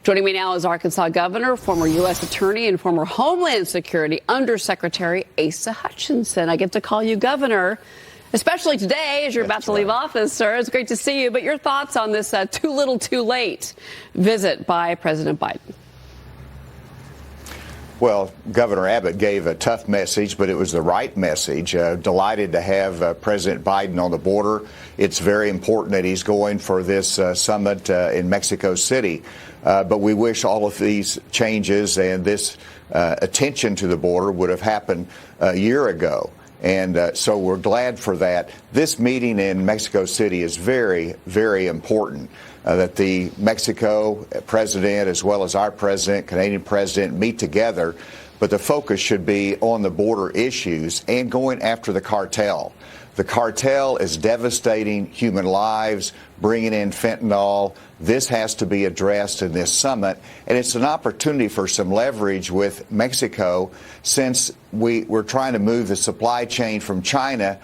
Joining me now is Arkansas Governor, former U.S. Attorney, and former Homeland Security Undersecretary Asa Hutchinson. I get to call you Governor, especially today as you're about to leave office, sir. It's great to see you. But your thoughts on this too little, too late visit by President Biden? Well, Governor Abbott gave a tough message, but it was the right message. Delighted to have President Biden on the border. It's very important that he's going for this summit in Mexico City. But we wish all of these changes and this attention to the border would have happened a year ago. And so we're glad for that. This meeting in Mexico City is very, very important. That the Mexico president, as well as our president, Canadian president, meet together. But the focus should be on the border issues and going after the cartel. The cartel is devastating human lives, bringing in fentanyl. This has to be addressed in this summit. And it's an opportunity for some leverage with Mexico, since we're trying to move the supply chain from China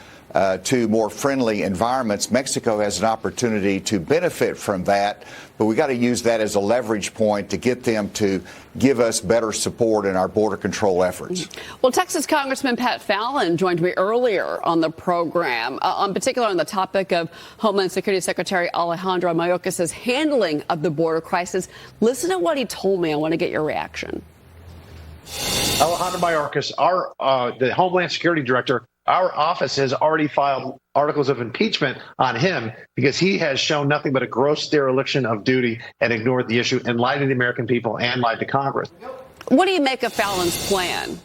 to more friendly environments. Mexico has an opportunity to benefit from that, but we got to use that as a leverage point to get them to give us better support in our border control efforts. Well, Texas Congressman Pat Fallon joined me earlier on the program, in particular on the topic of Homeland Security Secretary Alejandro Mayorkas' handling of the border crisis. Listen to what he told me. I want to get your reaction. Alejandro Mayorkas, the Homeland Security Director, our office has already filed articles of impeachment on him because he has shown nothing but a gross dereliction of duty and ignored the issue and lied to the American people and lied to Congress. What do you make of Fallon's plan?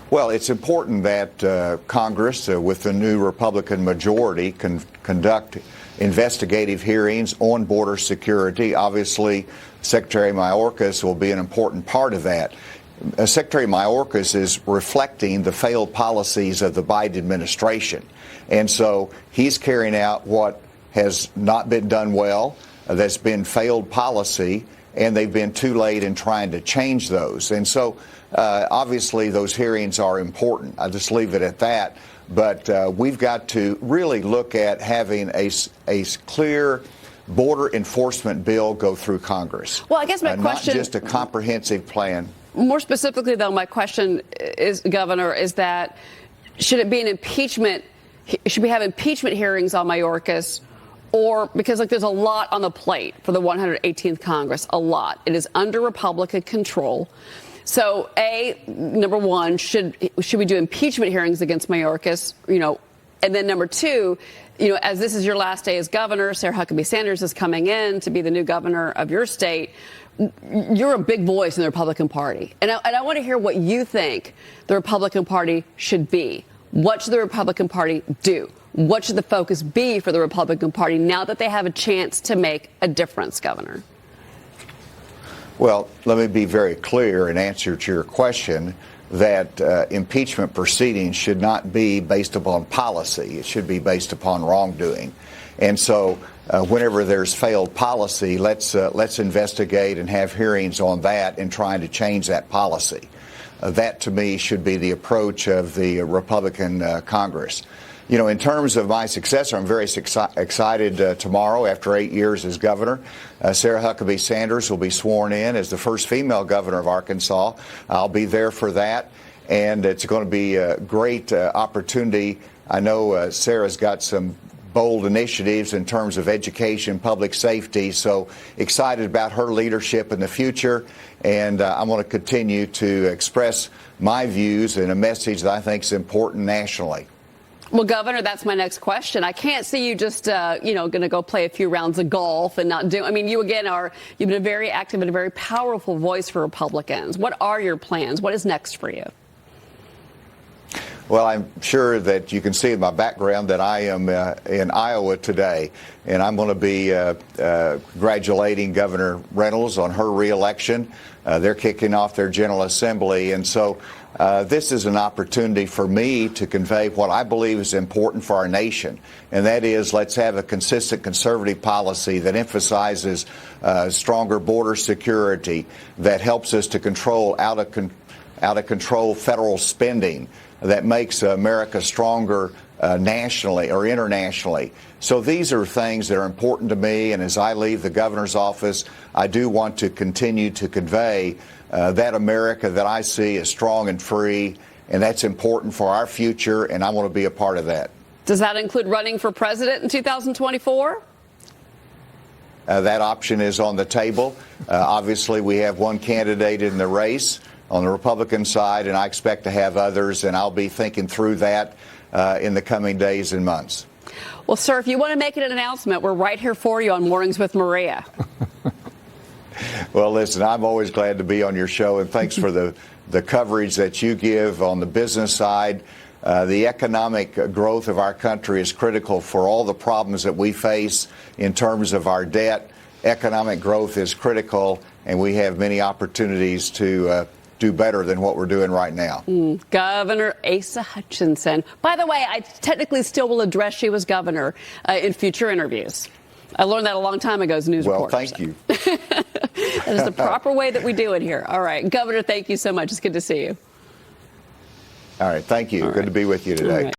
Well, it's important that Congress, with the new Republican majority, can conduct investigative hearings on border security. Obviously, Secretary Mayorkas will be an important part of that. Secretary Mayorkas is reflecting the failed policies of the Biden administration. And so he's carrying out what has not been done well, that's been failed policy, and they've been too late in trying to change those. And so obviously those hearings are important. I'll just leave it at that. But we've got to really look at having a clear border enforcement bill go through Congress. Well, I guess my question, not just a comprehensive plan. More specifically, though, my question is, Governor, is that should it be an impeachment? Should we have impeachment hearings on Mayorkas? Or because there's a lot on the plate for the 118th Congress, a lot. It is under Republican control. So, number one, should we do impeachment hearings against Mayorkas? And then number two, as this is your last day as governor, Sarah Huckabee Sanders is coming in to be the new governor of your state. You're a big voice in the Republican Party. And I want to hear what you think the Republican Party should be. What should the Republican Party do? What should the focus be for the Republican Party now that they have a chance to make a difference, Governor? Well, let me be very clear in answer to your question that impeachment proceedings should not be based upon policy. It should be based upon wrongdoing. And so whenever there's failed policy, let's investigate and have hearings on that and trying to change that policy. That, to me, should be the approach of the Republican Congress. In terms of my successor, I'm very excited tomorrow, after 8 years as governor. Sarah Huckabee Sanders will be sworn in as the first female governor of Arkansas. I'll be there for that, and it's going to be a great opportunity. I know Sarah's got some bold initiatives in terms of education, public safety, so excited about her leadership in the future, and I'm going to continue to express my views and a message that I think is important nationally. Well, Governor, that's my next question. I can't see you just, going to go play a few rounds of golf and not do. I mean, you again you've been a very active and a very powerful voice for Republicans. What are your plans? What is next for you? Well, I'm sure that you can see in my background that I am in Iowa today, and I'm going to be congratulating Governor Reynolds on her reelection. They're kicking off their General Assembly, and so this is an opportunity for me to convey what I believe is important for our nation, and that is let's have a consistent conservative policy that emphasizes stronger border security, that helps us to control out of control federal spending, that makes America stronger nationally or internationally. So these are things that are important to me, and as I leave the governor's office, I do want to continue to convey that America that I see as strong and free, and that's important for our future, and I want to be a part of that. Does that include running for president in 2024? That option is on the table. Obviously, we have one candidate in the race on the Republican side, and I expect to have others, and I'll be thinking through that in the coming days and months. Well, sir, if you want to make an announcement, we're right here for you on Mornings with Maria. Well, listen, I'm always glad to be on your show, and thanks for the coverage that you give on the business side. The economic growth of our country is critical for all the problems that we face in terms of our debt. Economic growth is critical, and we have many opportunities to do better than what we're doing right now. Governor Asa Hutchinson. By the way, I technically still will address you as governor in future interviews. I learned that a long time ago as a news reporter. Well, thank you. That is the proper way that we do it here. All right. Governor, thank you so much. It's good to see you. All right. Thank you. Good to be with you today.